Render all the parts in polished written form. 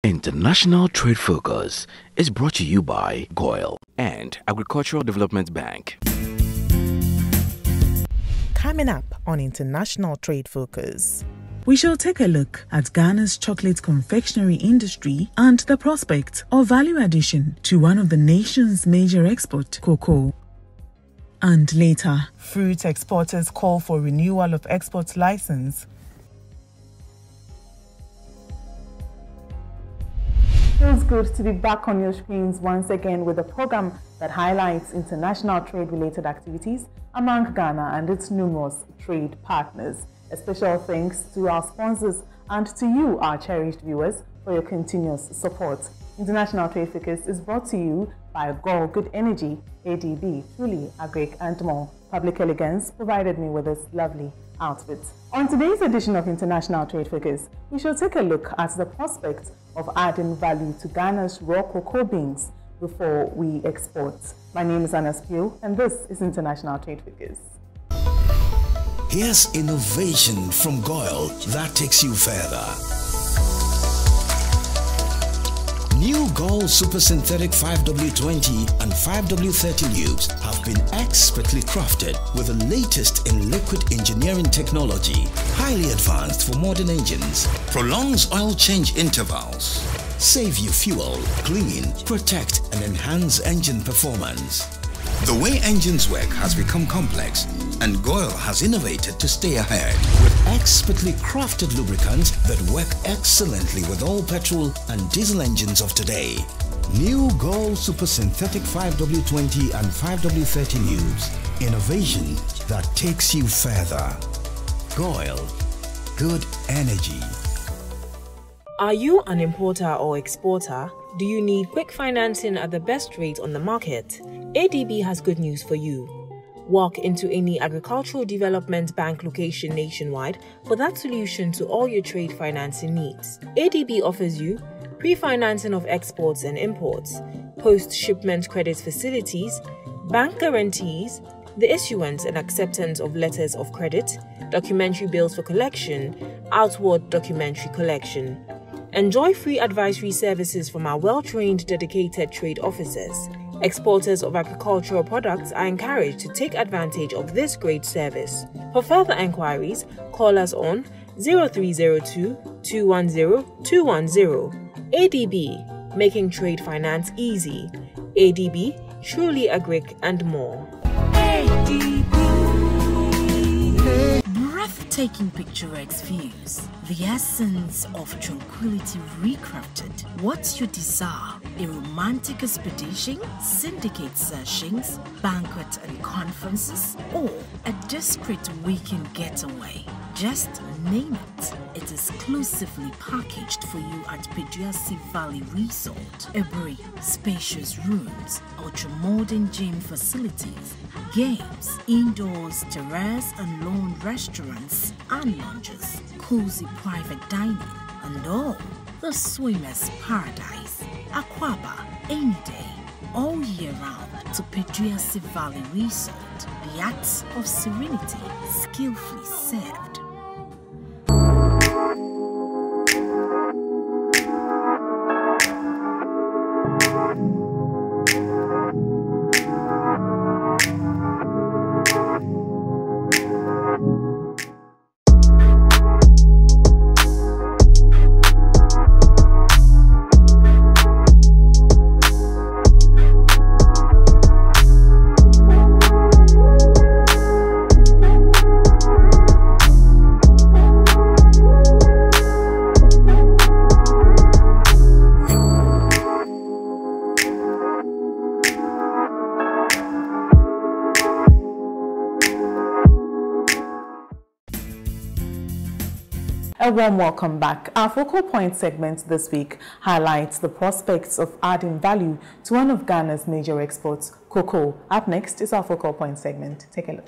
International Trade Focus is brought to you by GOIL and Agricultural Development Bank. Coming up on International Trade Focus, we shall take a look at Ghana's chocolate confectionery industry and the prospect of value addition to one of the nation's major exports, cocoa. And later, fruit exporters call for renewal of export license. Feels good to be back on your screens once again with a program that highlights international trade-related activities among Ghana and its numerous trade partners. A special thanks to our sponsors and to you, our cherished viewers, for your continuous support. International Trade Focus is brought to you by GOIL Good Energy, ADB, Truly, Agric, and more. Public Elegance provided me with this lovely outfit. On today's edition of International Trade Focus, we shall take a look at the prospect of adding value to Ghana's raw cocoa beans before we export. My name is Anna Spio, and this is International Trade Focus. Here's innovation from GOIL that takes you further. New GOIL Super Synthetic 5W20 and 5W30 lubes have been expertly crafted with the latest in liquid engineering technology, highly advanced for modern engines, prolongs oil change intervals, save you fuel, clean, protect and enhance engine performance. The way engines work has become complex, and GOIL has innovated to stay ahead with expertly crafted lubricants that work excellently with all petrol and diesel engines of today. New GOIL Super Synthetic 5W20 and 5W30 lubes. Innovation that takes you further. GOIL. Good energy. Are you an importer or exporter? Do you need quick financing at the best rate on the market? ADB has good news for you. Walk into any agricultural development bank location nationwide for that solution to all your trade financing needs. ADB offers you pre-financing of exports and imports, post-shipment credit facilities, bank guarantees, the issuance and acceptance of letters of credit, documentary bills for collection, outward documentary collection. Enjoy free advisory services from our well-trained, dedicated trade officers. Exporters of agricultural products are encouraged to take advantage of this great service. For further enquiries, call us on 0302 210 210. ADB, making trade finance easy. ADB, Truly Agric, and more. Breathtaking picturesque views, the essence of tranquility recrafted. What's your desire? A romantic expedition, syndicate sessions, banquets and conferences, or a discreet weekend getaway? Just name it. It is exclusively packaged for you at Peduasi Valley Resort. Every spacious rooms, ultra-modern gym facilities, games, indoors, terrace and lawn restaurants and lounges, cozy private dining, and all. The swimmer's paradise. Aquaba, any day, all year round to Peduasi Valley Resort. The acts of serenity, skillfully served. A warm welcome back. Our focal point segment this week highlights the prospects of adding value to one of Ghana's major exports, cocoa. Up next is our focal point segment. Take a look.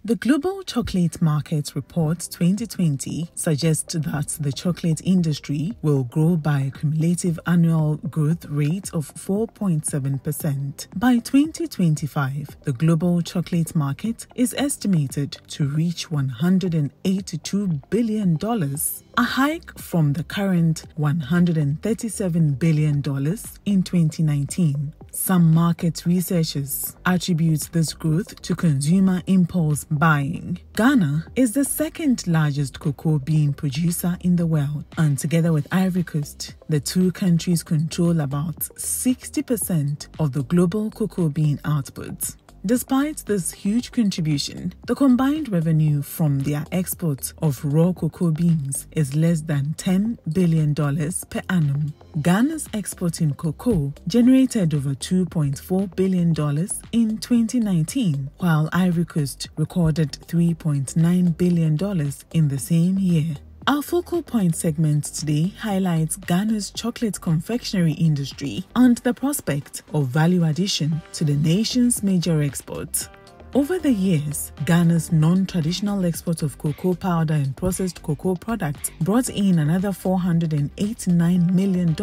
The Global Chocolate Market Report 2020 suggests that the chocolate industry will grow by a cumulative annual growth rate of 4.7%. By 2025, the global chocolate market is estimated to reach $182 billion, a hike from the current $137 billion in 2019. Some market researchers attribute this growth to consumer impulse buying. Ghana is the second largest cocoa bean producer in the world, and together with Ivory Coast, the two countries control about 60% of the global cocoa bean output. Despite this huge contribution, the combined revenue from their export of raw cocoa beans is less than $10 billion per annum. Ghana's exporting cocoa generated over $2.4 billion in 2019, while Ivory Coast recorded $3.9 billion in the same year. Our focal point segment today highlights Ghana's chocolate confectionery industry and the prospect of value addition to the nation's major exports. Over the years, Ghana's non-traditional export of cocoa powder and processed cocoa products brought in another $489 million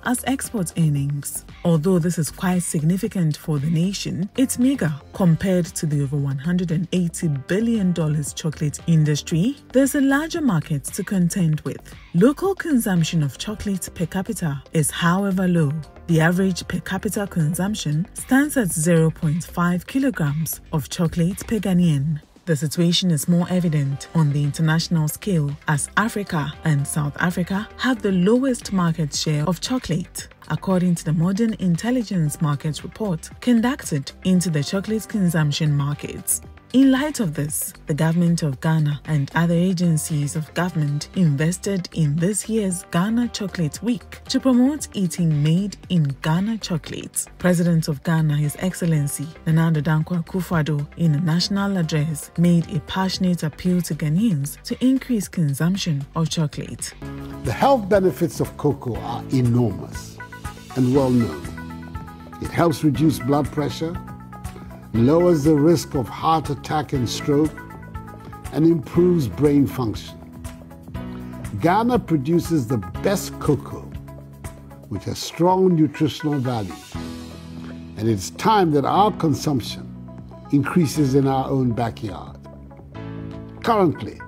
as export earnings. Although this is quite significant for the nation, it's meager compared to the over $180 billion chocolate industry. There's a larger market to contend with. Local consumption of chocolate per capita is, however, low. The average per capita consumption stands at 0.5 kilograms of chocolate per Ghanaian. The situation is more evident on the international scale as Africa and South Africa have the lowest market share of chocolate, according to the Modern Intelligence Market Report conducted into the chocolate consumption markets. In light of this, the government of Ghana and other agencies of government invested in this year's Ghana Chocolate Week to promote eating made in Ghana chocolates. President of Ghana, His Excellency Nana Addo Dankwa Akufo-Addo, in a national address, made a passionate appeal to Ghanaians to increase consumption of chocolate. The health benefits of cocoa are enormous and well known. It helps reduce blood pressure, lowers the risk of heart attack and stroke, and improves brain function. Ghana produces the best cocoa, which has strong nutritional value, and it's time that our consumption increases in our own backyard. Currently,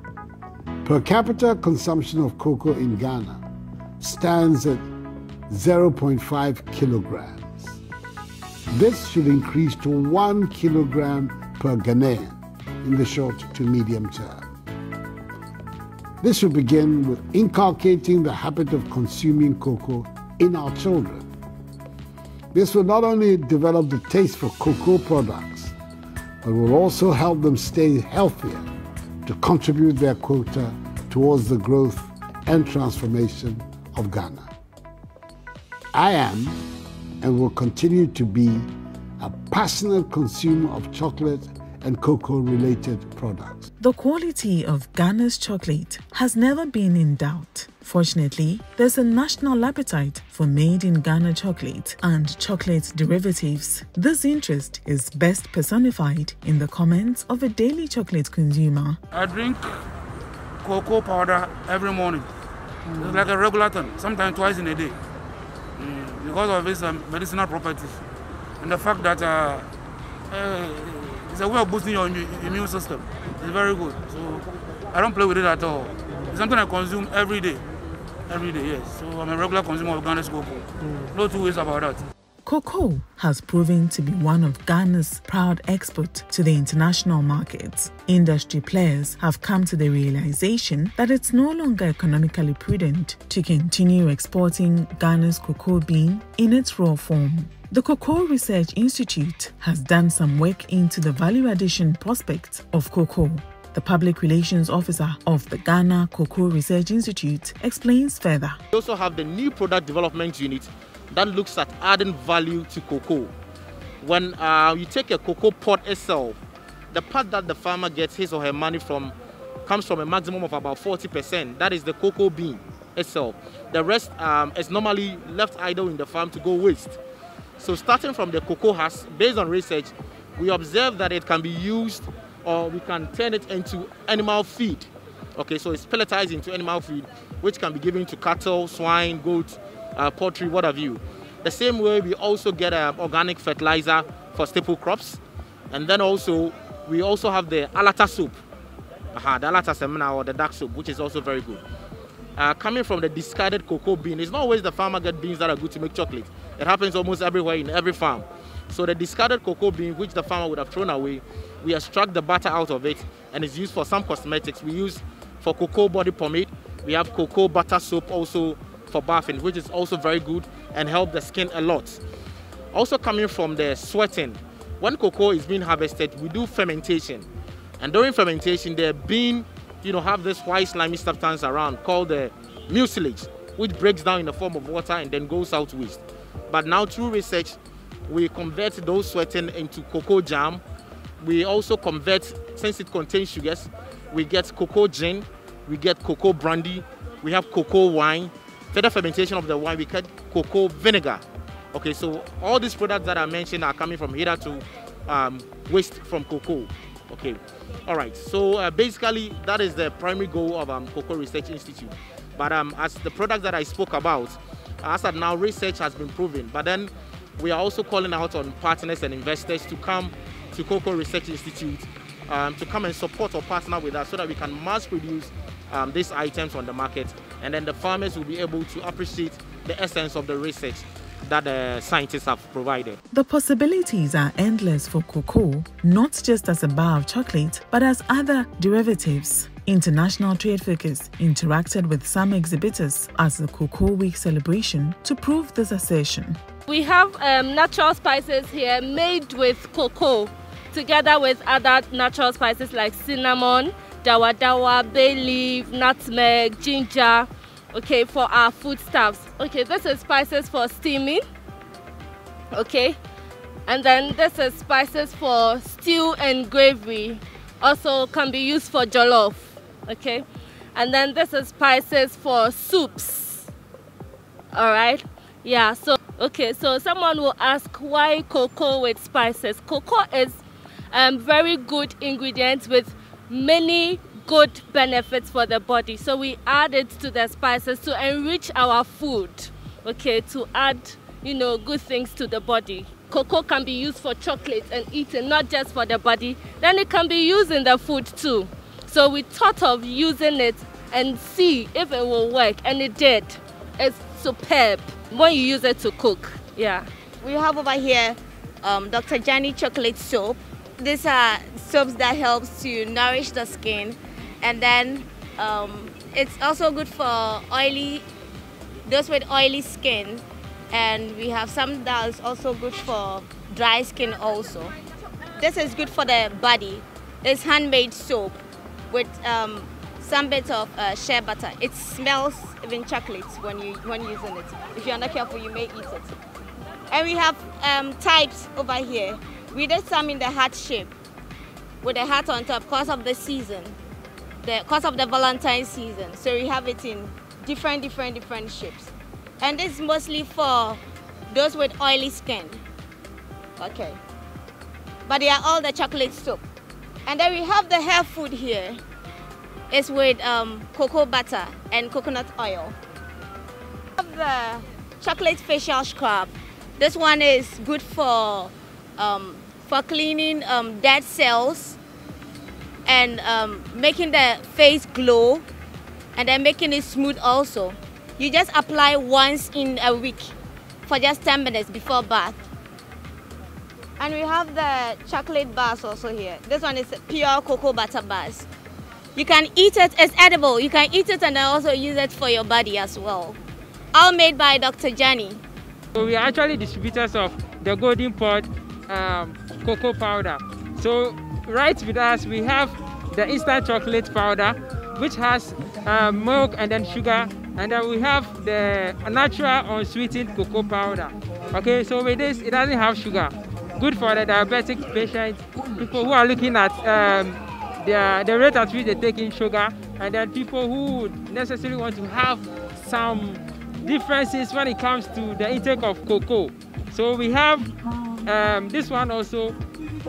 per capita consumption of cocoa in Ghana stands at 0.5 kilograms. This should increase to 1 kilogram per Ghanaian in the short to medium term. This will begin with inculcating the habit of consuming cocoa in our children. This will not only develop the taste for cocoa products, but will also help them stay healthier to contribute their quota towards the growth and transformation of Ghana. I am and will continue to be a passionate consumer of chocolate and cocoa-related products. The quality of Ghana's chocolate has never been in doubt. Fortunately, there's a national appetite for made-in-Ghana chocolate and chocolate derivatives. This interest is best personified in the comments of a daily chocolate consumer. I drink cocoa powder every morning. It's like a regular thing, sometimes twice in a day. Because of its medicinal properties and the fact that it's a way of boosting your immune system. It's very good. So I don't play with it at all. It's something I consume every day. Every day, yes. So I'm a regular consumer of Ghana's cocoa. No two ways about that. Cocoa has proven to be one of Ghana's proud exports to the international markets. Industry players have come to the realization that it's no longer economically prudent to continue exporting Ghana's cocoa bean in its raw form. The Cocoa Research Institute has done some work into the value addition prospects of cocoa. The Public Relations Officer of the Ghana Cocoa Research Institute explains further. We also have the New Product Development Unit that looks at adding value to cocoa. When you take a cocoa pod itself, the part that the farmer gets his or her money from comes from a maximum of about 40%. That is the cocoa bean itself. The rest is normally left idle in the farm to go waste. So starting from the cocoa husk, based on research, we observe that it can be used or we can turn it into animal feed. Okay, so it's pelletized into animal feed, which can be given to cattle, swine, goats, poultry, what have you. The same way, we also get organic fertilizer for staple crops. And then also, we also have the alata soup, the alata semina or the dark soup, which is also very good. Coming from the discarded cocoa bean, it's not always the farmer get beans that are good to make chocolate. It happens almost everywhere in every farm. So the discarded cocoa bean, which the farmer would have thrown away, we extract the butter out of it, and it's used for some cosmetics. We use for cocoa body pomade. We have cocoa butter soap also for bathing, which is also very good and help the skin a lot. Also coming from the sweating, when cocoa is being harvested, we do fermentation. And during fermentation, the bean, have this white slimy substance around called the mucilage, which breaks down in the form of water and then goes out waste. But now through research, we convert those sweating into cocoa jam. We also convert, since it contains sugars, we get cocoa gin, we get cocoa brandy, we have cocoa wine. Further fermentation of the wine, we get cocoa vinegar. Okay, so all these products that I mentioned are coming from here to waste from cocoa. Okay, all right. So basically, that is the primary goal of Cocoa Research Institute. But as the product that I spoke about, as of now, research has been proven. But then we are also calling out on partners and investors to come to Cocoa Research Institute to come and support or partner with us so that we can mass produce these items on the market, and then the farmers will be able to appreciate the essence of the research that the scientists have provided. The possibilities are endless for cocoa, not just as a bar of chocolate, but as other derivatives. International Trade Focus interacted with some exhibitors at the Cocoa Week celebration to prove this assertion. We have natural spices here made with cocoa, together with other natural spices like cinnamon, dawa dawa, bay leaf, nutmeg, ginger, okay, for our foodstuffs. Okay, this is spices for steaming, okay, and then this is spices for stew and gravy, also can be used for jollof, okay, and then this is spices for soups. All right, yeah, so okay, so someone will ask why cocoa with spices. Cocoa is very good ingredient with many good benefits for the body, so we add it to the spices to enrich our food, okay, to add good things to the body. Cocoa can be used for chocolate and eaten, not just for the body. Then it can be used in the food too. So we thought of using it and see if it will work, and it did. It's superb when you use it to cook. Yeah, we have over here Dr. Jani chocolate soap. These are soaps that helps to nourish the skin, and then it's also good for those with oily skin, and we have some that is also good for dry skin also. This is good for the body. It's handmade soap with some bits of shea butter. It smells even chocolate when using it. If you're not careful, you may eat it. And we have types over here. We did some in the heart shape with a heart on top because of the season, because of the Valentine's season. So we have it in different shapes. And this is mostly for those with oily skin. Okay. But they are all the chocolate soap. And then we have the hair food here. It's with cocoa butter and coconut oil. We have the chocolate facial scrub. This one is good for cleaning dead cells and making the face glow, and then making it smooth also. You just apply once in a week for just 10 minutes before bath. And we have the chocolate bars also here. This one is pure cocoa butter bars. You can eat it, it's edible. You can eat it and also use it for your body as well. All made by Dr. Jani. So we are actually distributors of the Golden Pot cocoa powder. So right with us we have the instant chocolate powder, which has milk and then sugar, and then we have the natural unsweetened cocoa powder. Okay, so with this it doesn't have sugar. Good for the diabetic patients, people who are looking at the rate at which they take in sugar, and then people who would necessarily want to have some differences when it comes to the intake of cocoa. So we have this one also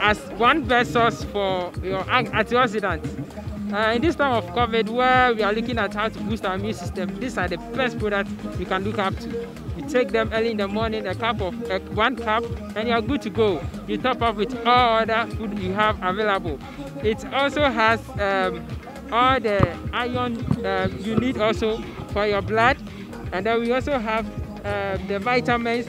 as one best source for your antioxidants. In this time of COVID, where we are looking at how to boost our immune system, these are the best products you can look up to. You take them early in the morning, one cup, and you are good to go. You top up with all other food you have available. It also has all the iron you need also for your blood, and then we also have the vitamins,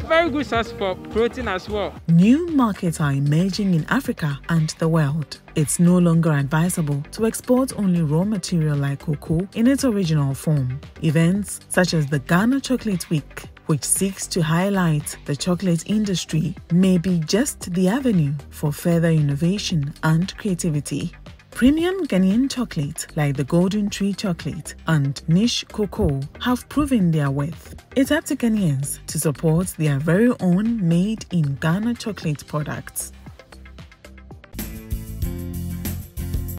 very good source for protein as well. New markets are emerging in Africa and the world. It's no longer advisable to export only raw material like cocoa in its original form. Events such as the Ghana Chocolate Week, which seeks to highlight the chocolate industry, may be just the avenue for further innovation and creativity. Premium Ghanaian chocolate like the Golden Tree chocolate and niche cocoa have proven their worth. It's up to Ghanaians to support their very own made in Ghana chocolate products.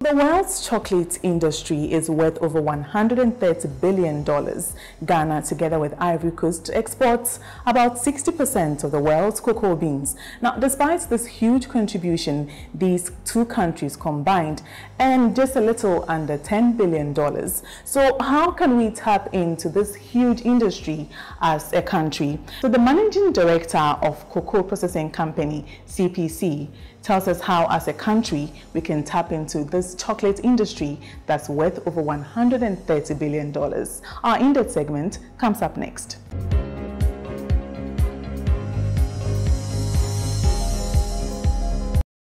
The world's chocolate industry is worth over $130 billion. Ghana, together with Ivory Coast, exports about 60% of the world's cocoa beans. Now, despite this huge contribution, these two countries combined earn just a little under $10 billion. So how can we tap into this huge industry as a country? So the managing director of Cocoa Processing Company, CPC, tells us how, as a country, we can tap into this chocolate industry that's worth over $130 billion. Our in-depth segment comes up next.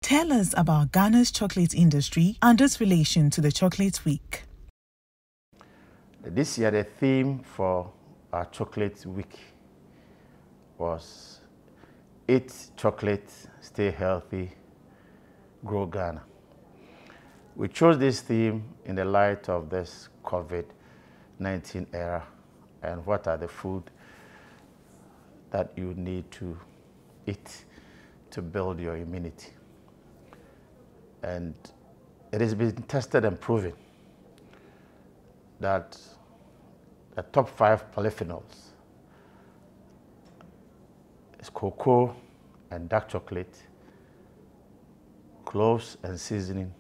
Tell us about Ghana's chocolate industry and its relation to the Chocolate Week. This year, the theme for our Chocolate Week was Eat Chocolate, Stay Healthy, Grow Ghana. We chose this theme in the light of this COVID-19 era and what are the food that you need to eat to build your immunity. And it has been tested and proven that the top 5 polyphenols is cocoa and dark chocolate, cloves and seasoning,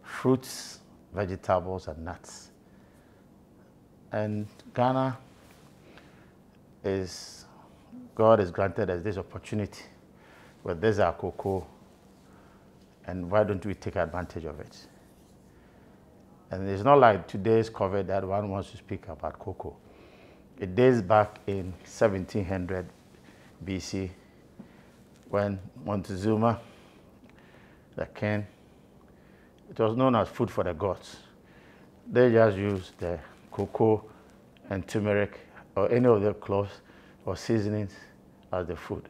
fruits, vegetables, and nuts. And Ghana God has granted us this opportunity where there's our cocoa, and why don't we take advantage of it? And it's not like today's COVID that one wants to speak about cocoa. It dates back in 1700 BC when Montezuma, the king, it was known as food for the gods. They just used the cocoa and turmeric or any of the cloves or seasonings as the food.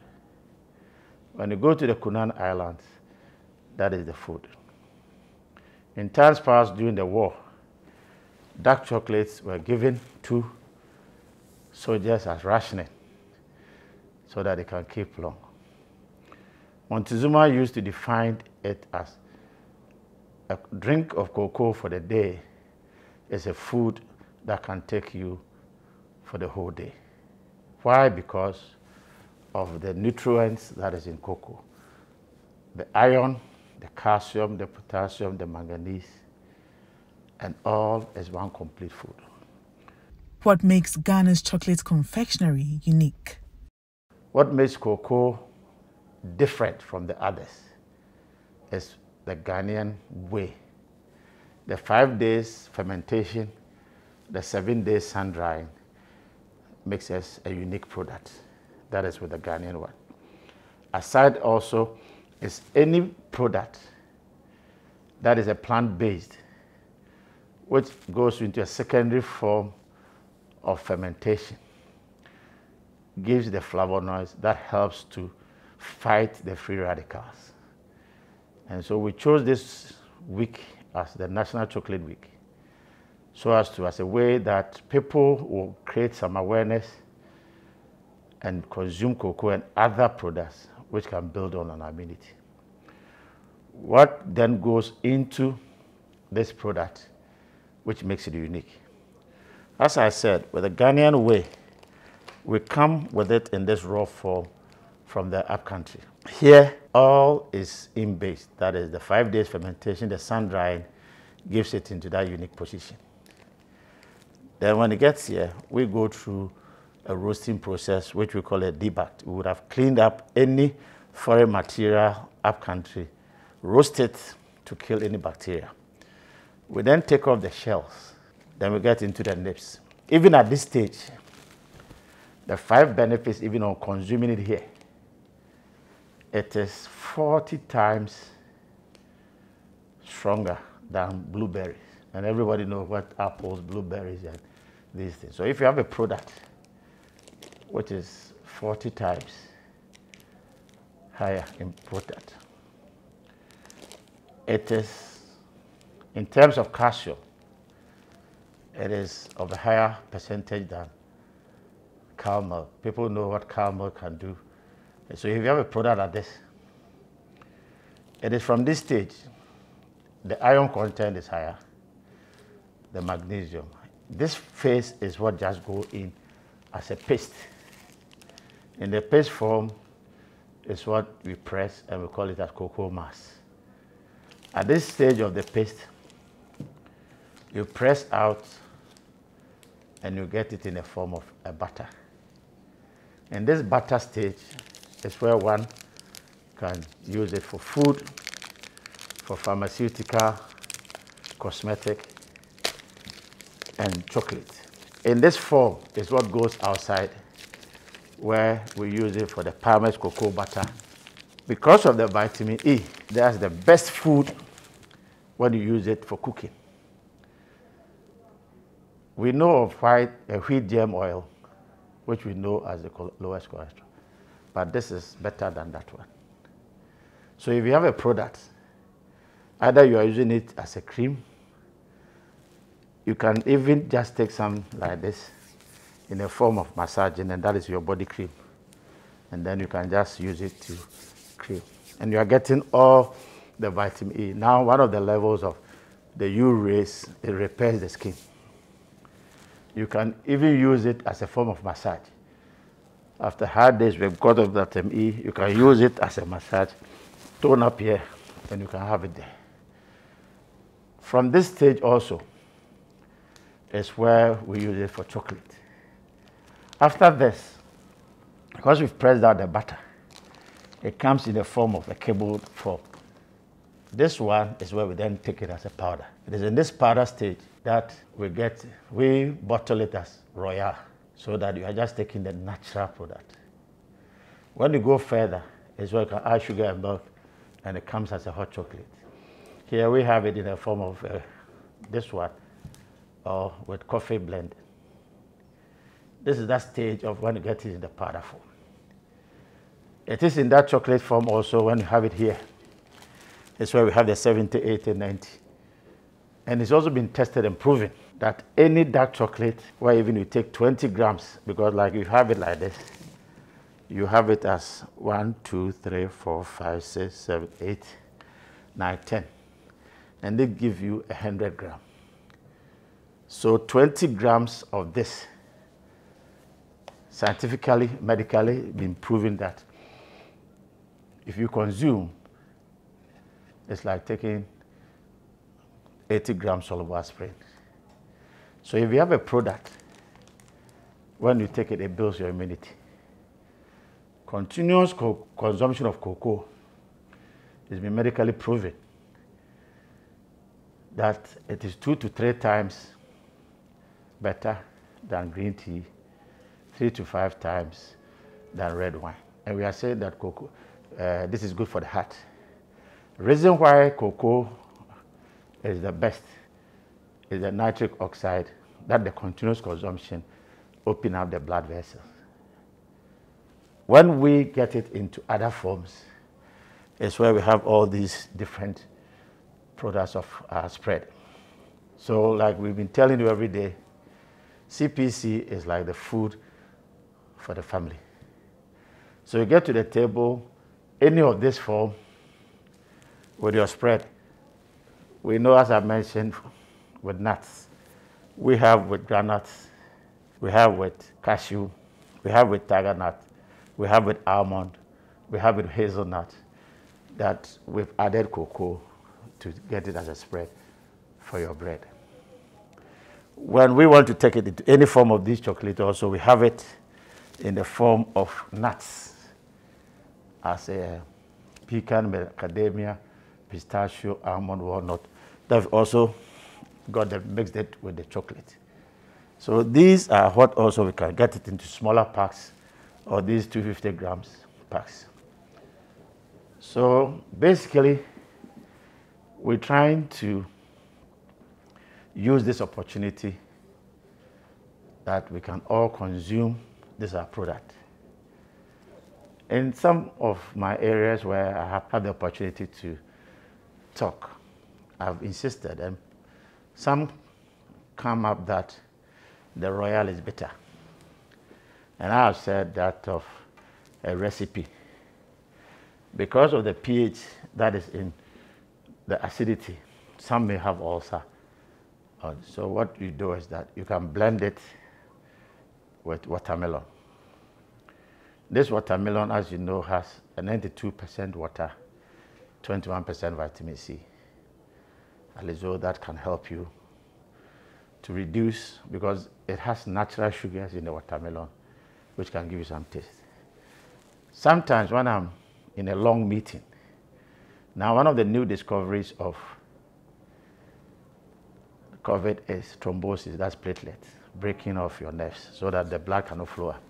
When you go to the Kunan Islands, that is the food. In times past during the war, dark chocolates were given to soldiers as rationing so that they can keep long. Montezuma used to define it as a drink of cocoa for the day is a food that can take you for the whole day. Why? Because of the nutrients that is in cocoa. The iron, the calcium, the potassium, the manganese, and all is one complete food. What makes Ghana's chocolate confectionery unique? What makes cocoa different from the others is the Ghanaian way. The 5 days fermentation, the 7 days sun drying makes us a unique product. That is with the Ghanaian one. Aside also is any product that is a plant-based, which goes into a secondary form of fermentation, gives the flavonoids that helps to fight the free radicals. And so we chose this week as the National Chocolate Week so as a way that people will create some awareness and consume cocoa and other products which can build on our immunity. What then goes into this product which makes it unique? As I said, with the Ghanaian way, we come with it in this raw form from the upcountry. Here, all is in-based. That is, the 5 days fermentation, the sun drying gives it into that unique position. Then when it gets here, we go through a roasting process, which we call a debug. We would have cleaned up any foreign material upcountry, roast it to kill any bacteria. We then take off the shells. Then we get into the nibs. Even at this stage, the 5 benefits, even on consuming it here, it is 40 times stronger than blueberries. And everybody knows what apples, blueberries, and these things. So if you have a product which is 40 times higher in product, it is, in terms of calcium, it is of a higher percentage than cow milk. People know what cow milk can do. So if you have a product like this, it is from this stage, the iron content is higher, the magnesium. This phase is what just go in as a paste. In the paste form is what we press, and we call it as cocoa mass. At this stage of the paste, you press out and you get it in the form of a butter. In this butter stage is where one can use it for food, for pharmaceutical, cosmetic, and chocolate. In this form is what goes outside, where we use it for the Palmer's cocoa butter. Because of the vitamin E, that's the best food when you use it for cooking. We know of wheat germ oil, which we know as the lowest cholesterol, but this is better than that one. So if you have a product, either you are using it as a cream, you can even just take some like this in a form of massaging, and that is your body cream. And then you can just use it to cream. And you are getting all the vitamin E. Now, one of the levels of the U rays, it repairs the skin. You can even use it as a form of massage. After hard days, because of vitamin E, you can use it as a massage. Tone up here, and you can have it there. From this stage also is where we use it for chocolate. After this, because we've pressed out the butter, it comes in the form of a cable form. This one is where we then take it as a powder. It is in this powder stage that we bottle it as Royale, so that you are just taking the natural product. When you go further, is where you can add sugar and milk, and it comes as a hot chocolate. Here we have it in the form of this one, or with coffee blend. This is that stage of when you get it in the powder form. It is in that chocolate form also when you have it here. It's where we have the 70, 80, 90. And it's also been tested and proven that any dark chocolate, where even you take 20 grams, because like you have it like this, you have it as 1, 2, 3, 4, 5, 6, 7, 8, 9, 10. And they give you 100 grams. So 20 grams of this, scientifically, medically, been proven that if you consume, it's like taking 80 grams soluble aspirin. So if you have a product, when you take it, it builds your immunity. Continuous consumption of cocoa has been medically proven that it is 2 to 3 times better than green tea, 3 to 5 times than red wine. And we are saying that cocoa, this is good for the heart. Reason why cocoa is the best is the nitric oxide, that the continuous consumption open up the blood vessels. When we get it into other forms, it's where we have all these different products of spread. So like we've been telling you every day, CPC is like the food for the family. So you get to the table, any of this form with your spread. We know, as I mentioned, with nuts. We have with granuts, we have with cashew, we have with tiger nut, we have with almond, we have with hazelnut, that we've added cocoa to get it as a spread for your bread. When we want to take it into any form of this chocolate also, we have it in the form of nuts, as a pecan, macadamia, pistachio, almond, walnut. They've also got them mixed it with the chocolate. So these are what also we can get it into smaller packs, or these 250 grams packs. So basically, we're trying to use this opportunity that we can all consume this our product. In some of my areas where I have had the opportunity to talk, I've insisted, and some come up that the Royale is bitter. And I have said that of a recipe. Because of the pH that is in the acidity, some may have ulcer. So what you do is that you can blend it with watermelon. This watermelon, as you know, has a 92% water, 21% vitamin C. Alizo, that can help you to reduce, because it has natural sugars in the watermelon, which can give you some taste. Sometimes when I'm in a long meeting, now one of the new discoveries of COVID is thrombosis, that's platelets, breaking off your nerves so that the blood cannot flow up.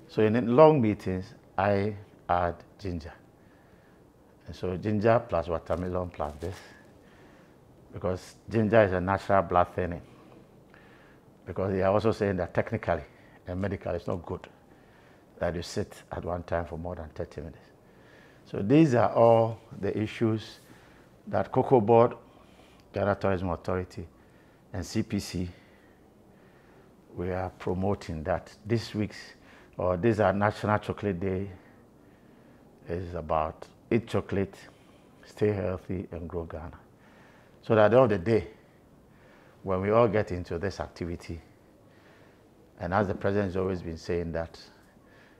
So in long meetings, I add ginger. And so ginger plus watermelon plus this, because ginger is a natural blood thinning. Because they are also saying that technically and medically it's not good that you sit at one time for more than 30 minutes. So these are all the issues that Cocoa Board, Ghana Tourism Authority, and CPC, we are promoting that this week's, or this our National Chocolate Day, is about eat chocolate, stay healthy, and grow Ghana. So that at the end of the day, when we all get into this activity, and as the President has always been saying that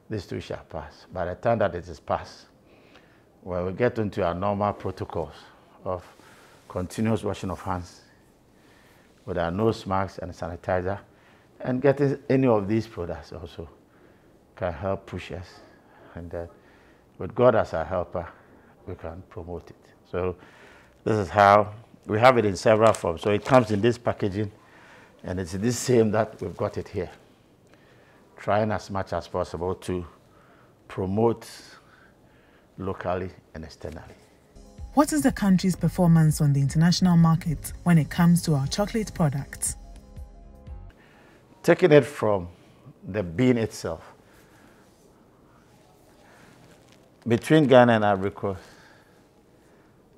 this too shall pass. By the time that it is passed, when we get into our normal protocols of continuous washing of hands with our nose masks and sanitizer, and getting any of these products also can help push us. And that with God as our helper, we can promote it. So this is how we have it in several forms. So it comes in this packaging, and it's this same that we've got it here. Trying as much as possible to promote locally and externally. What is the country's performance on the international market when it comes to our chocolate products? Taking it from the bean itself, between Ghana and Ivory Coast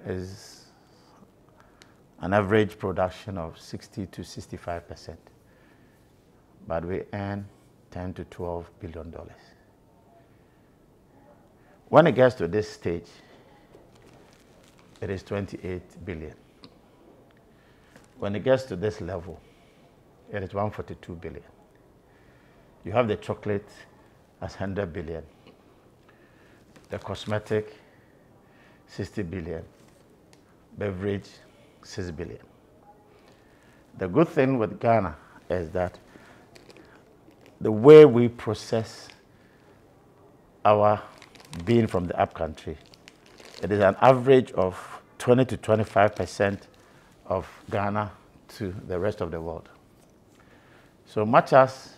is an average production of 60 to 65%, but we earn $10 to $12 billion. When it gets to this stage, it is 28 billion. When it gets to this level, it is 142 billion. You have the chocolate as 100 billion, the cosmetic 60 billion, beverage 6 billion. The good thing with Ghana is that the way we process our bean from the upcountry, it is an average of 20 to 25% of Ghana to the rest of the world. So much as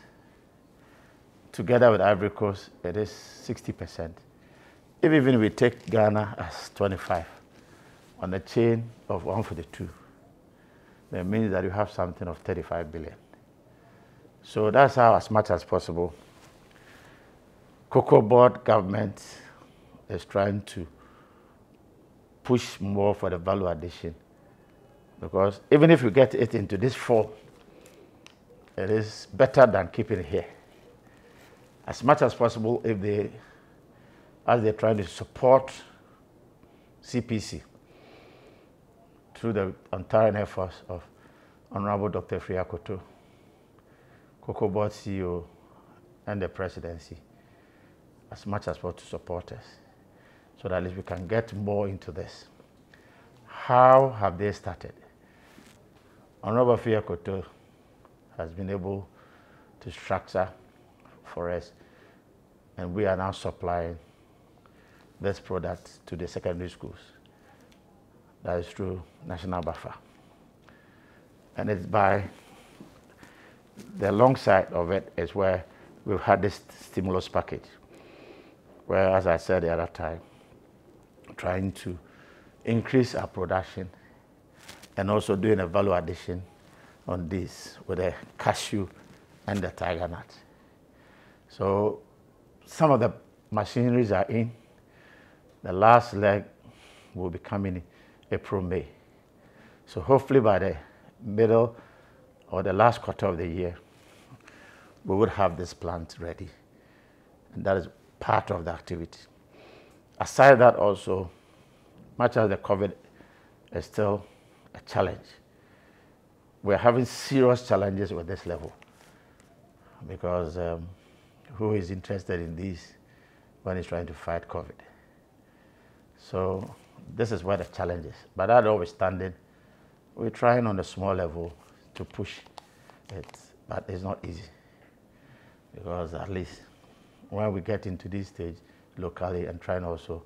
together with Ivory Coast, it is 60%. If even we take Ghana as 25 on a chain of 142, that means that you have something of 35 billion. So that's how, as much as possible, Cocoa Board government is trying to push more for the value addition, because even if you get it into this form, it is better than keeping it here. As much as possible, if they, as they're trying to support CPC through the entire efforts of Honorable Dr. Free Akoto, Cocoa Board CEO, and the presidency, as much as possible to support us. so that at least we can get more into this. How have they started? Honorable Fia Koto has been able to structure for us, and we are now supplying this product to the secondary schools. That is through National Buffer. And it's by the long side of it is where we've had this stimulus package, where, as I said the other time, trying to increase our production and also doing a value addition on this with the cashew and the tiger nut. So some of the machineries are in. The last leg will be coming in April, May. So hopefully by the middle or the last quarter of the year, we would have this plant ready. And that is part of the activity. Aside that also, much as the COVID is still a challenge, we're having serious challenges with this level because who is interested in this when he's trying to fight COVID? So this is where the challenge is. But that notwithstanding, we're trying on a small level to push it, but it's not easy because at least when we get into this stage locally and trying also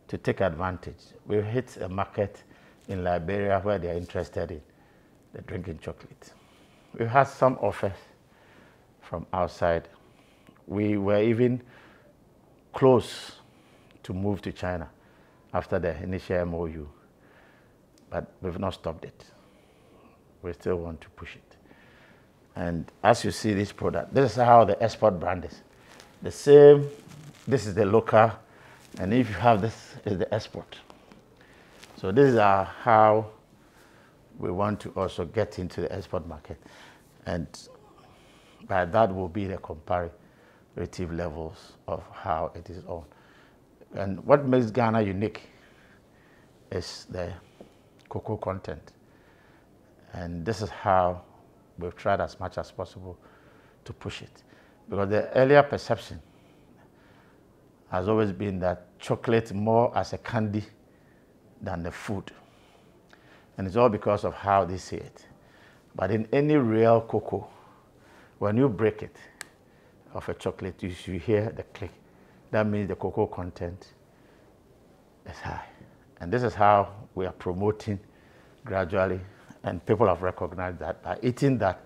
to take advantage, we hit a market in Liberia where they're interested in the drinking chocolate. We've had some offers from outside. We were even close to move to China after the initial MOU, but we've not stopped it. We still want to push it. And as you see this product, this is how the export brand is. The same, this is the local, and if you have this, is the export. So this is how we want to also get into the export market. And by that will be the comparative levels of how it is on. And what makes Ghana unique is the cocoa content. And this is how we've tried as much as possible to push it. Because the earlier perception has always been that chocolate more as a candy than the food. And it's all because of how they see it. But in any real cocoa, when you break it of a chocolate, you should hear the click. That means the cocoa content is high. And this is how we are promoting gradually. And people have recognized that by eating that,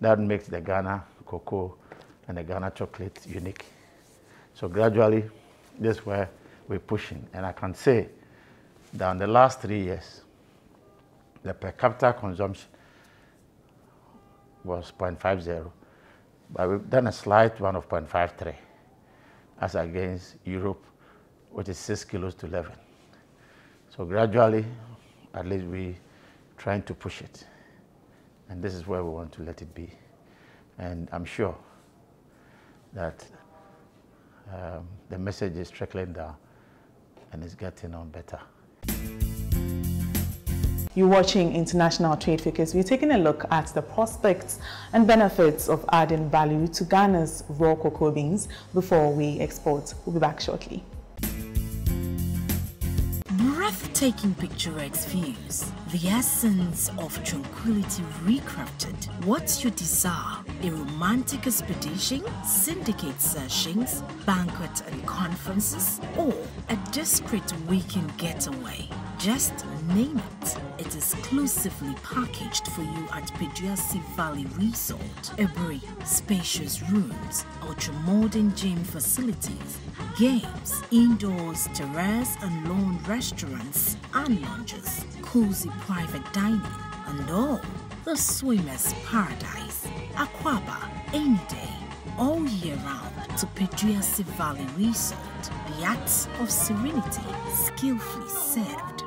that makes the Ghana cocoa and the Ghana chocolate unique. So gradually, this is where we're pushing. And I can say that in the last 3 years, the per capita consumption was 0.50, but we've done a slight one of 0.53 as against Europe, which is 6 kilos to 11. So gradually, at least we're trying to push it. And this is where we want to let it be. And I'm sure that the message is trickling down and it's getting on better. You're watching International Trade Focus. We're taking a look at the prospects and benefits of adding value to Ghana's raw cocoa beans before we export. We'll be back shortly. Breathtaking picturesque views, the essence of tranquility recrafted. What's your desire? A romantic expedition, syndicate sessions, banquet and conferences, or a discreet weekend getaway? Just name it. It is exclusively packaged for you at Peduasi Valley Resort. Every spacious rooms, ultra-modern gym facilities, games, indoors, terrace and lawn restaurants and lounges, cozy private dining, and all the swimmer's paradise. Aquaba, any day, all year round to Peduasi Valley Resort. The acts of serenity, skillfully served.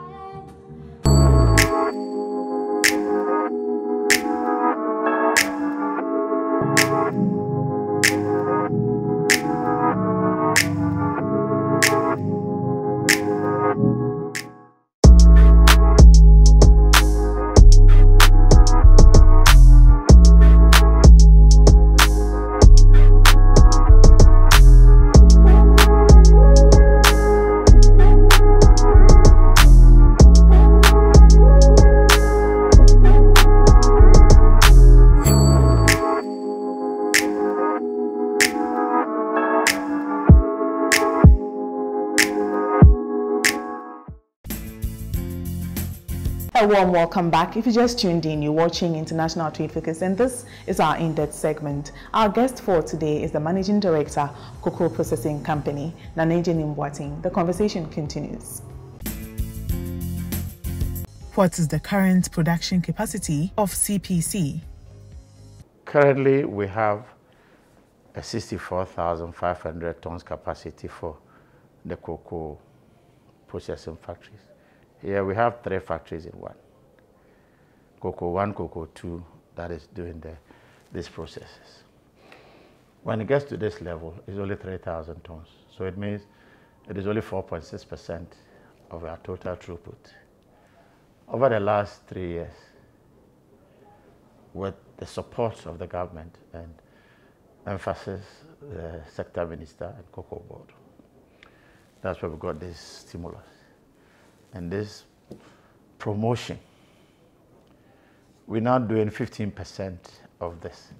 A warm welcome back. If you just tuned in, you're watching International Trade Focus, and this is our in-depth segment. Our guest for today is the Managing Director, Cocoa Processing Company, Naneje Nimboating. The conversation continues. What is the current production capacity of CPC? Currently, we have a 64,500 tons capacity for the cocoa processing factories. Here we have 3 factories in one. Cocoa 1, Cocoa 2, that is doing these processes. When it gets to this level, it's only 3,000 tons. So it means it is only 4.6% of our total throughput. Over the last 3 years, with the support of the government and emphasis the sector minister and Cocoa Board, that's where we got this stimulus. And this promotion, we're now doing 15% of this.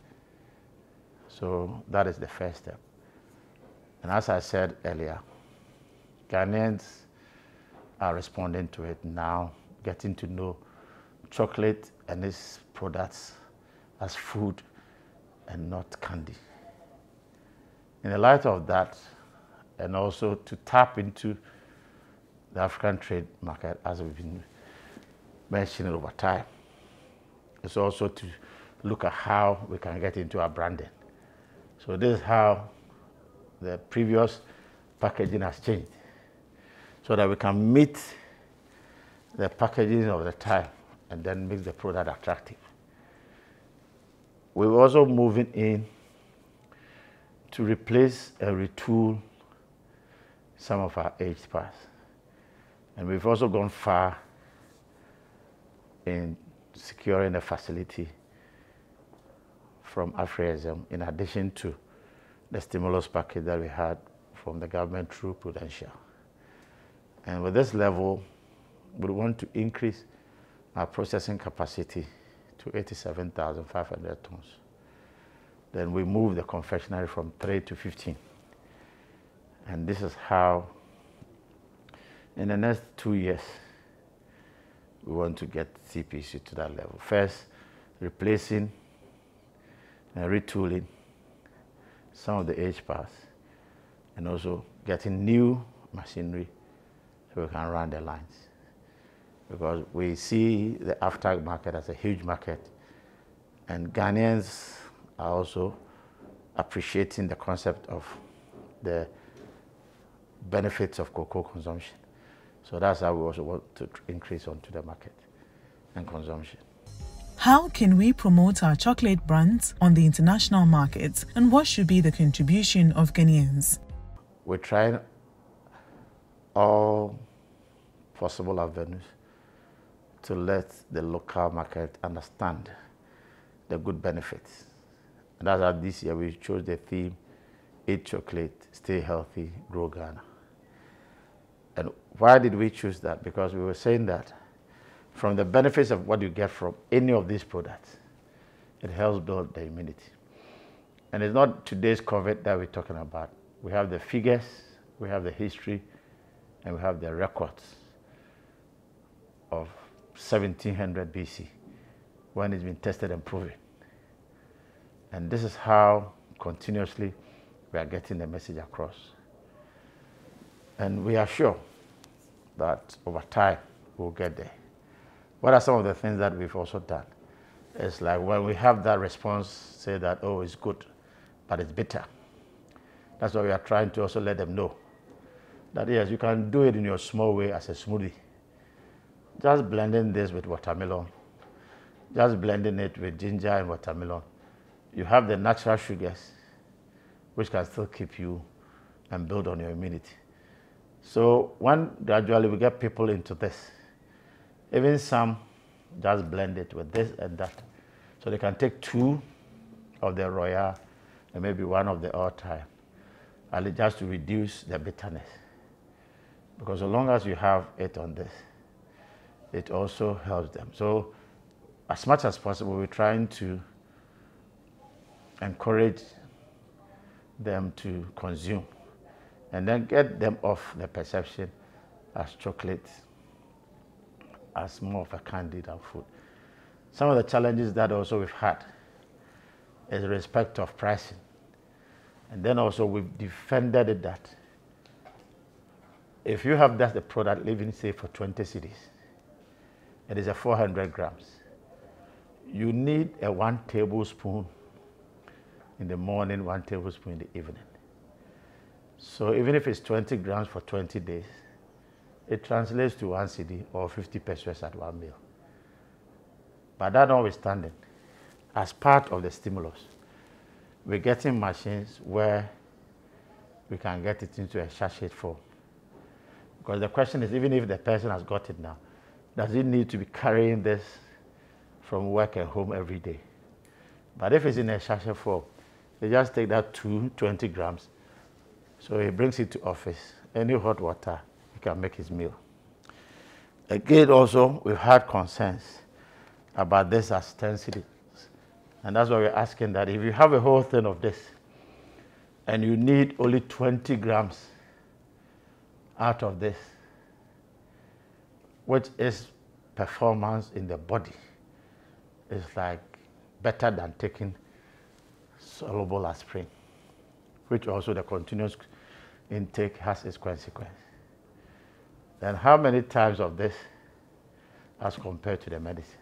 So that is the first step. And as I said earlier, Ghanaians are responding to it now, getting to know chocolate and its products as food and not candy. In the light of that, and also to tap into the African trade market, as we've been mentioning over time, it's also to look at how we can get into our branding. So this is how the previous packaging has changed, so that we can meet the packaging of the time and then make the product attractive. We're also moving in to replace and retool some of our aged parts. And we've also gone far in securing a facility from Afrexim, in addition to the stimulus package that we had from the government through Prudential. And with this level, we want to increase our processing capacity to 87,500 tons. Then we move the confectionery from 3 to 15. And this is how, in the next 2 years, we want to get CPC to that level. First, replacing and retooling some of the aged parts, and also getting new machinery so we can run the lines. Because we see the aftermarket as a huge market, and Ghanaians are also appreciating the concept of the benefits of cocoa consumption. So that's how we also want to increase onto the market and consumption. How can we promote our chocolate brands on the international markets, and what should be the contribution of Ghanaians? We're trying all possible avenues to let the local market understand the good benefits. And that's how this year we chose the theme, Eat Chocolate, Stay Healthy, Grow Ghana. And why did we choose that? Because we were saying that from the benefits of what you get from any of these products, it helps build the immunity. And it's not today's COVID that we're talking about. We have the figures, we have the history, and we have the records of 1700 BC, when it's been tested and proven. And this is how continuously we are getting the message across. And we are sure that over time we'll get there. What are some of the things that we've also done? It's like when we have that response, say that, oh, it's good, but it's bitter. That's why we are trying to also let them know that, yes, you can do it in your small way as a smoothie. Just blending this with watermelon, just blending it with ginger and watermelon. You have the natural sugars, which can still keep you and build on your immunity. So when gradually we get people into this, even some just blend it with this and that. So they can take 2 of the Royal and maybe 1 of the all-time, and just to reduce the bitterness. Because so long as you have it on this, it also helps them. So as much as possible, we're trying to encourage them to consume and then get them off the perception as chocolate as more of a candy than food. Some of the challenges that also we've had is respect of pricing. And then also we've defended it that if you have just the product living, say, for 20 cedis, it is a 400 grams. You need a 1 tablespoon in the morning, 1 tablespoon in the evening. So even if it's 20 grams for 20 days, it translates to 1 cedi or 50 pesos at 1 meal. But that notwithstanding, as part of the stimulus, we're getting machines where we can get it into a sachet form. Because the question is, even if the person has got it now, does he need to be carrying this from work and home every day? But if it's in a sachet form, they just take that 20 grams. So he brings it to office. Any hot water, he can make his meal. Again, also, we've had concerns about this as 10 cedis. And that's why we're asking that if you have a whole thing of this and you need only 20 grams out of this, which is performance in the body, it's like better than taking soluble aspirin, which also the continuous intake has its consequence. Then how many times of this as compared to the medicine?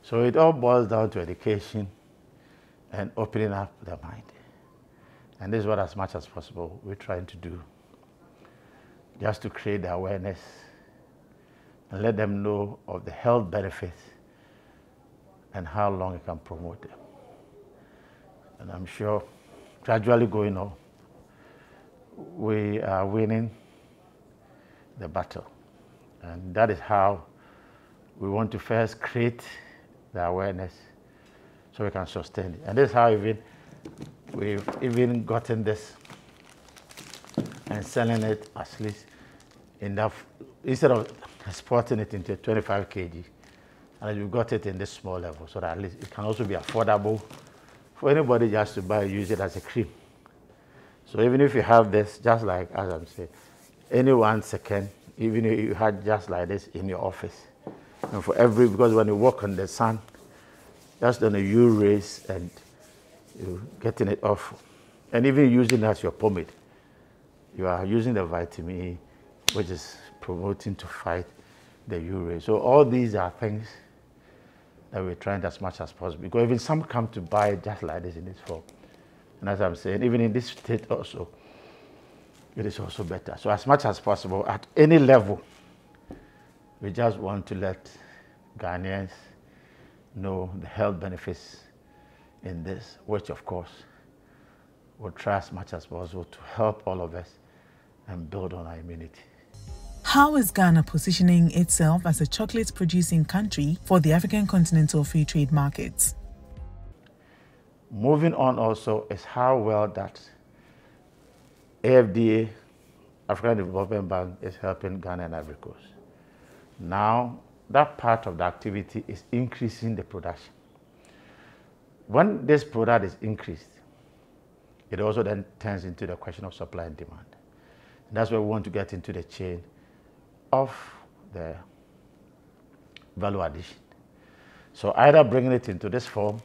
So it all boils down to education and opening up the mind. And this is what, as much as possible, we're trying to do, just to create the awareness and let them know of the health benefits and how long it can promote them. And I'm sure gradually going on, we are winning the battle. And that is how we want to first create the awareness so we can sustain it. And this is how we've even gotten this and selling it at least enough, instead of exporting it into 25 kg, and you've got it in this small level, so that at least it can also be affordable for anybody just to buy and use it as a cream. So even if you have this, just like, as I'm saying, any 1 second, even if you had just like this in your office, and for because when you walk on the sun, just on a U rays and you're getting it off, and even using it as your pomade, you are using the vitamin E, which is promoting to fight the U rays. So all these are things that we're trying as much as possible, because even some come to buy just like this in this form. And as I'm saying, even in this state also, it is also better. So as much as possible, at any level, we just want to let Ghanaians know the health benefits in this, which of course we'll try as much as possible to help all of us and build on our immunity. How is Ghana positioning itself as a chocolate-producing country for the African continental free trade markets? Moving on also is how well that AFDA, African Development Bank, is helping Ghana and Ivory Coast. Now, that part of the activity is increasing the production. When this product is increased, it also then turns into the question of supply and demand. And that's where we want to get into the chain of the value addition. So either bringing it into this form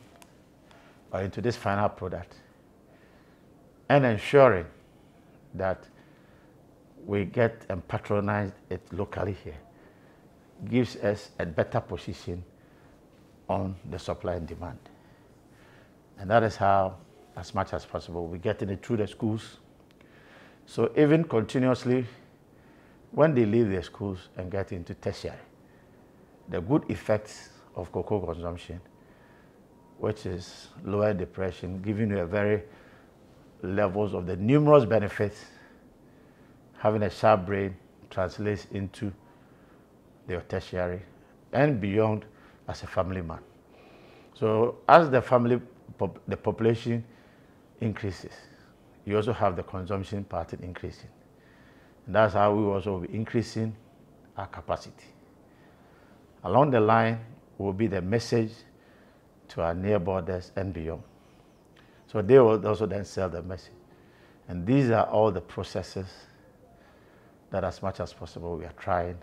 or into this final product and ensuring that we get and patronize it locally here gives us a better position on the supply and demand. And that is how, as much as possible, we're getting it through the schools. So even continuously, when they leave their schools and get into tertiary, the good effects of cocoa consumption, which is lower depression, giving you a very levels of the numerous benefits, having a sharp brain translates into their tertiary and beyond as a family man. So as the population increases, you also have the consumption pattern increasing. And that's how we also will be increasing our capacity. Along the line will be the message to our near borders and beyond. So they will also then sell the message. And these are all the processes that, as much as possible, we are trying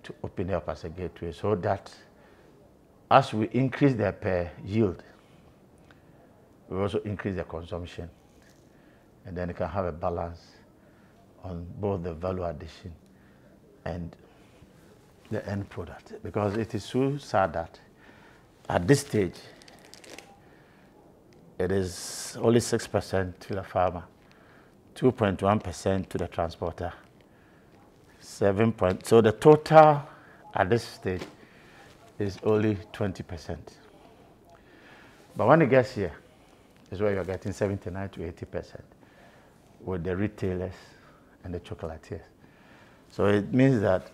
to open it up as a gateway, so that as we increase the per yield, we also increase the consumption, and then it can have a balance on both the value addition and the end product. Because it is so sad that at this stage, it is only 6% to the farmer, 2.1% to the transporter, 7 point. So the total at this stage is only 20%. But when it gets here, is where you're getting 79 to 80% with the retailers and the chocolatiers. So it means that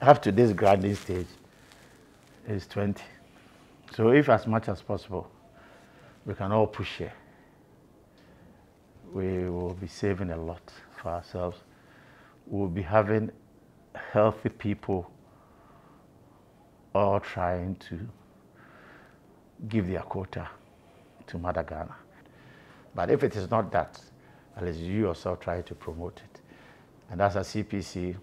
up to this grinding stage is 20. So if as much as possible, we can all push here, we will be saving a lot for ourselves. We'll be having healthy people all trying to give their quota to Mother Ghana. But if it is not that, at least you yourself try to promote it. And as a CPC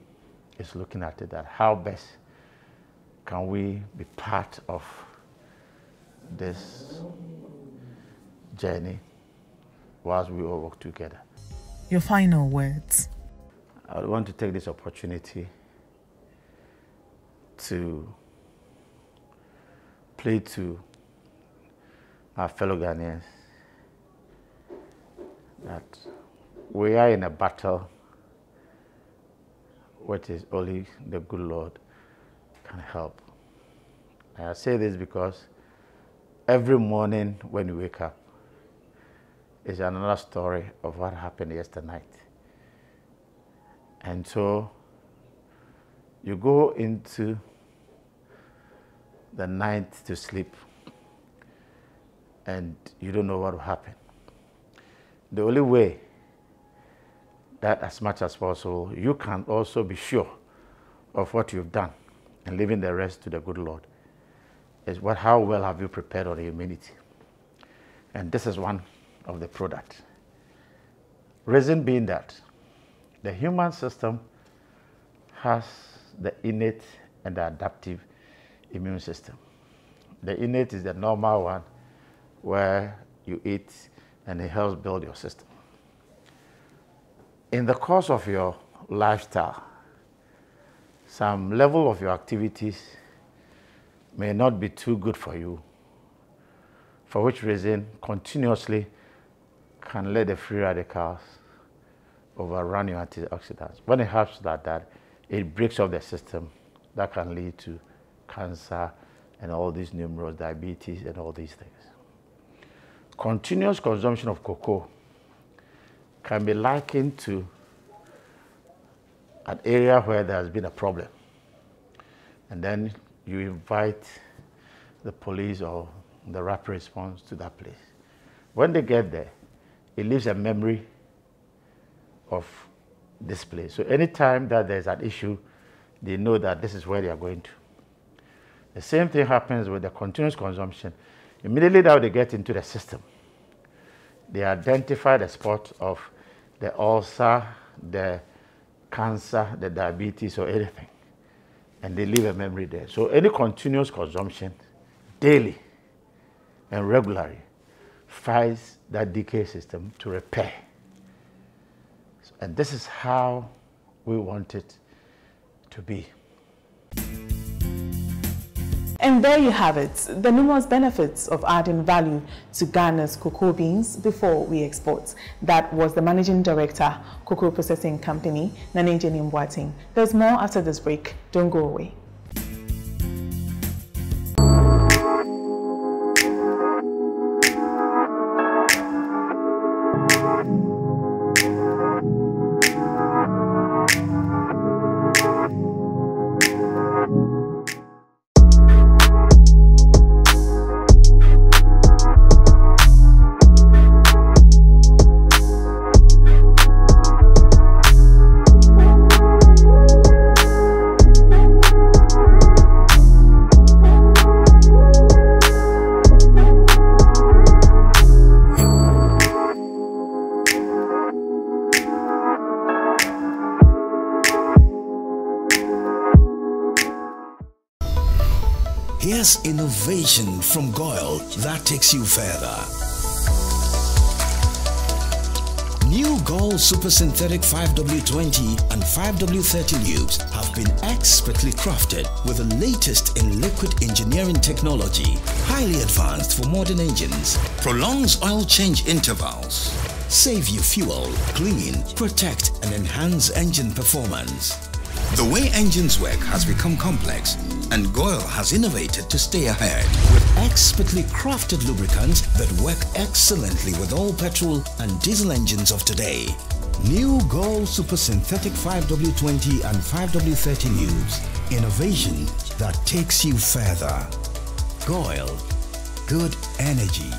is looking at it, that how best can we be part of this journey whilst we all work together. Your final words. I want to take this opportunity to plead to our fellow Ghanaians that we are in a battle which is only the good Lord can help. And I say this because every morning when you wake up is another story of what happened yesterday night. And so you go into the night to sleep and you don't know what will happen. The only way that as much as possible you can also be sure of what you've done and leaving the rest to the good Lord is how well have you prepared on the immunity. And this is one of the products. Reason being that the human system has the innate and the adaptive immune system. The innate is the normal one where you eat and it helps build your system. In the course of your lifestyle, some level of your activities may not be too good for you, for which reason continuously can let the free radicals overrun your antioxidants. When it happens like that, it breaks up the system. That can lead to cancer and all these numerous diabetes and all these things. Continuous consumption of cocoa can be likened to an area where there has been a problem. And then you invite the police or the rapid response to that place. When they get there, it leaves a memory of this place. So anytime that there's an issue, they know that this is where they are going to. The same thing happens with the continuous consumption. Immediately that they get into the system, they identify the spot of the ulcer, the cancer, the diabetes, or anything, and they leave a memory there. So any continuous consumption, daily and regularly, fights that decay system to repair. And this is how we want it to be. And there you have it, the numerous benefits of adding value to Ghana's cocoa beans before we export. That was the Managing Director, Cocoa Processing Company, Nana Jenny Mboating. There's more after this break. Don't go away. There's innovation from GOIL that takes you further. New GOIL Super Synthetic 5W20 and 5W30 lubes have been expertly crafted with the latest in liquid engineering technology, highly advanced for modern engines, prolongs oil change intervals, save you fuel, clean, protect and enhance engine performance. The way engines work has become complex, and GOIL has innovated to stay ahead with expertly crafted lubricants that work excellently with all petrol and diesel engines of today. New GOIL Super Synthetic 5W20 and 5W30 lubes. Innovation that takes you further. GOIL. Good energy.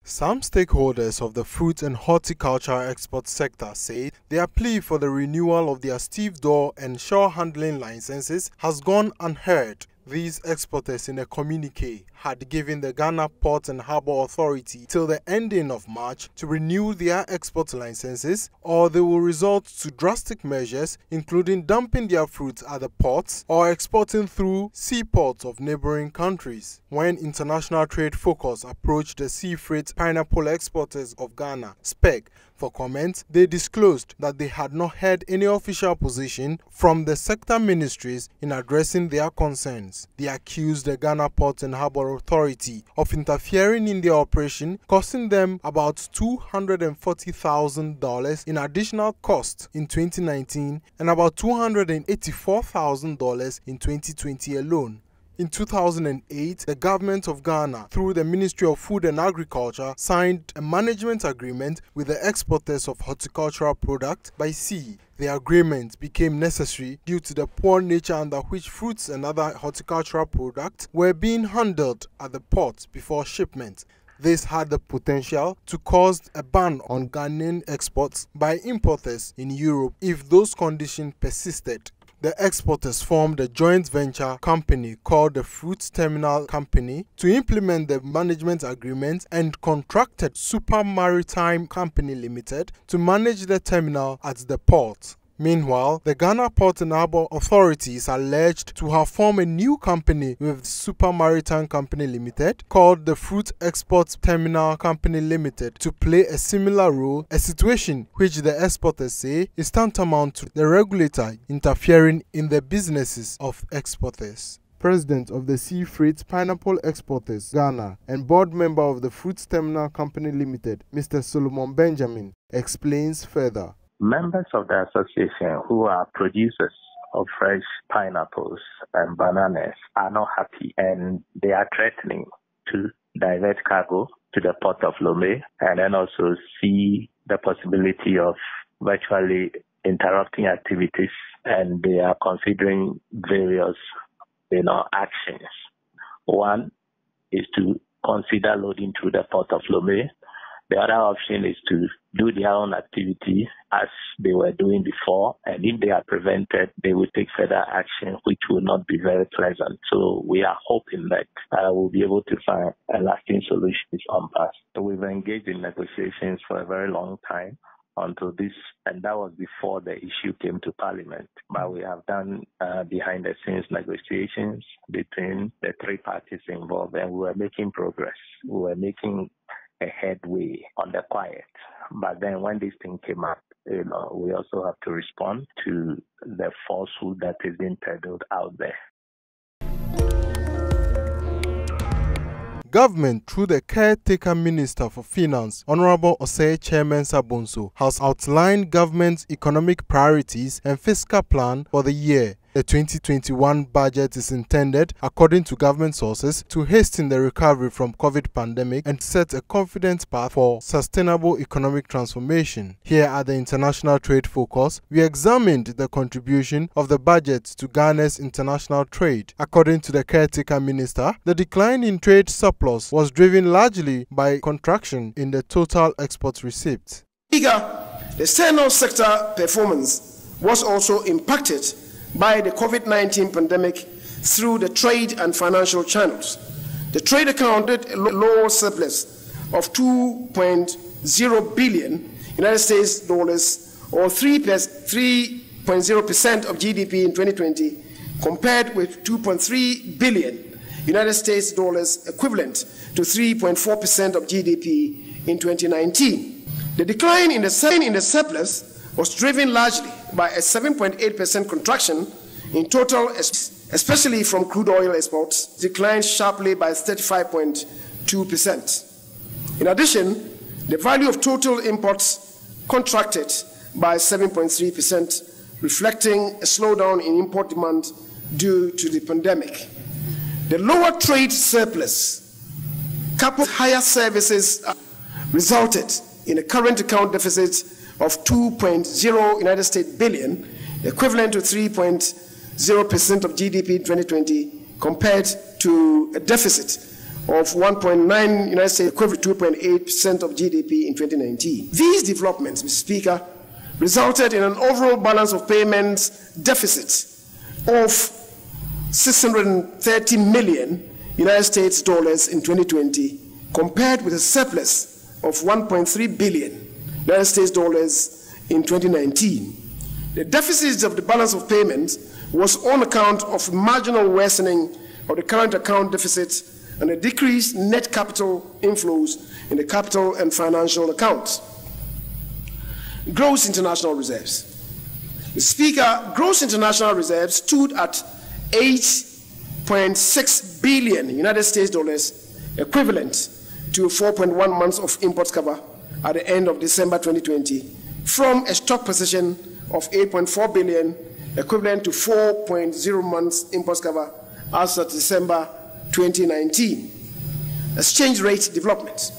Some stakeholders of the fruit and horticulture export sector say their plea for the renewal of their stevedore and shore handling licenses has gone unheard. These exporters in a communique had given the Ghana Port and Harbour Authority till the ending of March to renew their export licenses, or they will resort to drastic measures including dumping their fruits at the ports or exporting through seaports of neighboring countries. When International Trade Focus approached the Sea Freight Pineapple Exporters of Ghana, SPEC, for comment, they disclosed that they had not heard any official position from the sector ministries in addressing their concerns. They accused the Ghana Port and Harbour Authority of interfering in their operation, costing them about $240,000 in additional cost in 2019 and about $284,000 in 2020 alone. In 2008, the government of Ghana, through the Ministry of Food and Agriculture, signed a management agreement with the exporters of horticultural products by sea. The agreement became necessary due to the poor nature under which fruits and other horticultural products were being handled at the port before shipment. This had the potential to cause a ban on Ghanaian exports by importers in Europe if those conditions persisted. The exporters formed a joint venture company called the Fruit Terminal Company to implement the management agreement and contracted Super Maritime Company Limited to manage the terminal at the port. Meanwhile, the Ghana Port and Harbour Authority is alleged to have formed a new company with Super Maritime Company Limited called the Fruit Export Terminal Company Limited to play a similar role, a situation which the exporters say is tantamount to the regulator interfering in the businesses of exporters. President of the Sea Freight Pineapple Exporters Ghana and board member of the Fruit Terminal Company Limited, Mr. Solomon Benjamin, explains further. Members of the association who are producers of fresh pineapples and bananas are not happy, and they are threatening to divert cargo to the port of Lomé and then also see the possibility of virtually interrupting activities, and they are considering various actions. One is to consider loading through the port of Lomé. The other option is to do their own activity as they were doing before, and if they are prevented, they will take further action, which will not be very pleasant. So we are hoping that we'll be able to find a lasting solution on past. So we've engaged in negotiations for a very long time until this, and that was before the issue came to Parliament. But we have done behind the scenes negotiations between the three parties involved, and we were making progress. We were making a headway on the quiet. But then when this thing came up, we also have to respond to the falsehood that is being peddled out there. Government, through the caretaker Minister for Finance, Honorable Osei Chairman Sabonso, has outlined government's economic priorities and fiscal plan for the year. The 2021 budget is intended, according to government sources, to hasten the recovery from COVID pandemic and set a confident path for sustainable economic transformation. Here at the International Trade Focus, we examined the contribution of the budget to Ghana's international trade. According to the caretaker minister, the decline in trade surplus was driven largely by contraction in the total export receipts. The external sector performance was also impacted by the COVID-19 pandemic through the trade and financial channels. The trade accounted a lower surplus of 2.2 $3.0 billion United States dollars, or 3.0% of GDP in 2020, compared with $2.3 billion United States dollars, equivalent to 3.4% of GDP in 2019. The decline in the surplus was driven largely by a 7.8% contraction in total, especially from crude oil exports, declined sharply by 35.2%. In addition, the value of total imports contracted by 7.3%, reflecting a slowdown in import demand due to the pandemic. The lower trade surplus, coupled with higher services, resulted in a current account deficit of $2.0 United States billion, equivalent to 3.0% of GDP in 2020, compared to a deficit of $1.9 United States, equivalent to 2.8% of GDP in 2019. These developments, Mr. Speaker, resulted in an overall balance of payments deficit of $630 million United States dollars in 2020, compared with a surplus of $1.3 billion United States dollars in 2019. The deficit of the balance of payments was on account of marginal worsening of the current account deficit and a decreased net capital inflows in the capital and financial accounts. Gross international reserves. Mr. Speaker, gross international reserves stood at $8.6 billion United States dollars, equivalent to 4.1 months of import cover at the end of December 2020, from a stock position of $8.4 billion, equivalent to 4.0 months import cover as of December 2019. Exchange rate development.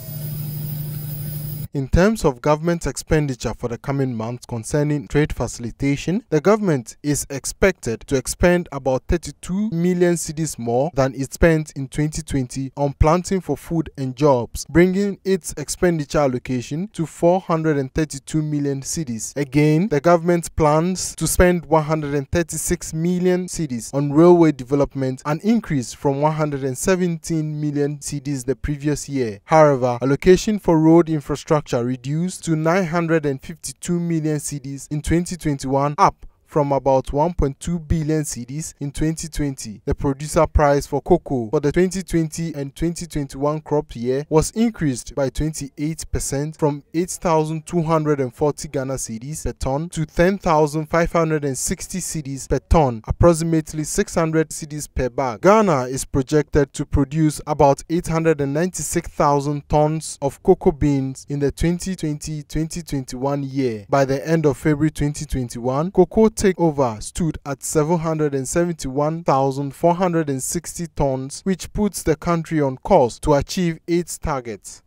In terms of government expenditure for the coming months concerning trade facilitation, the government is expected to expend about 32 million cedis more than it spent in 2020 on planting for food and jobs, bringing its expenditure allocation to 432 million cedis. Again, the government plans to spend 136 million cedis on railway development, an increase from 117 million cedis the previous year. However, allocation for road infrastructure reduced to 952 million cedis in 2021, up from about 1.2 billion cedis in 2020. The producer price for cocoa for the 2020 and 2021 crop year was increased by 28% from 8,240 Ghana cedis per ton to 10,560 cedis per ton, approximately 600 cedis per bag. Ghana is projected to produce about 896,000 tons of cocoa beans in the 2020-2021 year. By the end of February 2021, cocoa takeover stood at 771,460 tons, which puts the country on course to achieve its targets.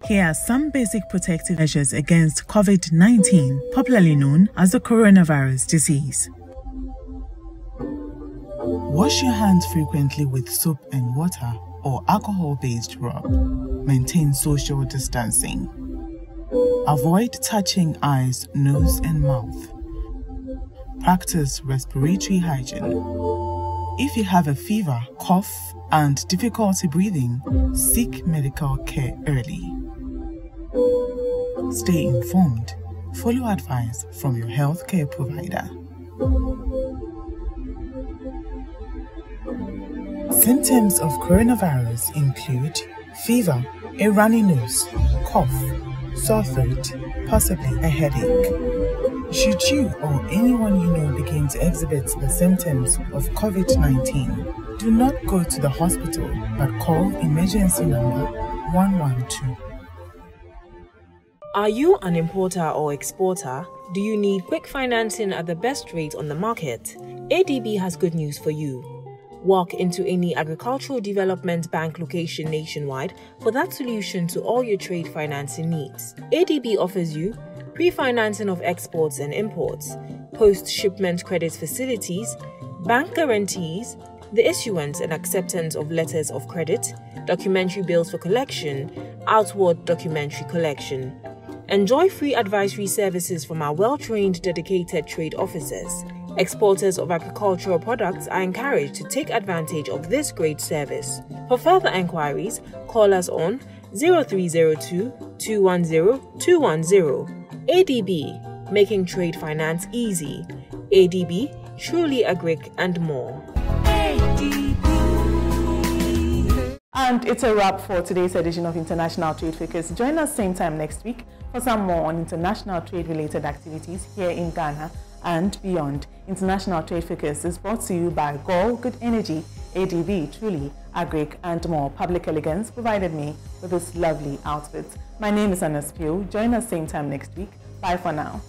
Here are some basic protective measures against COVID-19, popularly known as the coronavirus disease. Wash your hands frequently with soap and water or alcohol-based rub. Maintain social distancing. Avoid touching eyes, nose, and mouth. Practice respiratory hygiene. If you have a fever, cough, and difficulty breathing, seek medical care early. Stay informed. Follow advice from your healthcare provider. Symptoms of coronavirus include fever, a runny nose, cough, sore throat, possibly a headache. Should you or anyone you know begin to exhibit the symptoms of COVID-19, do not go to the hospital but call emergency number 112. Are you an importer or exporter? Do you need quick financing at the best rate on the market? ADB has good news for you. Walk into any agricultural development bank location nationwide for that solution to all your trade financing needs. ADB offers you pre-financing of exports and imports, post-shipment credit facilities, bank guarantees, the issuance and acceptance of letters of credit, documentary bills for collection, outward documentary collection. Enjoy free advisory services from our well-trained, dedicated trade officers. Exporters of agricultural products are encouraged to take advantage of this great service. For further enquiries, call us on 0302 210 210. ADB, making trade finance easy. ADB, truly agric and more. And it's a wrap for today's edition of International Trade Focus. Join us same time next week for some more on international trade-related activities here in Ghana and beyond. International Trade Focus is brought to you by GOL Good Energy, ADB, truly agric and more. Public Elegance provided me with this lovely outfit. My name is Anas Pio. Join us same time next week. Bye for now.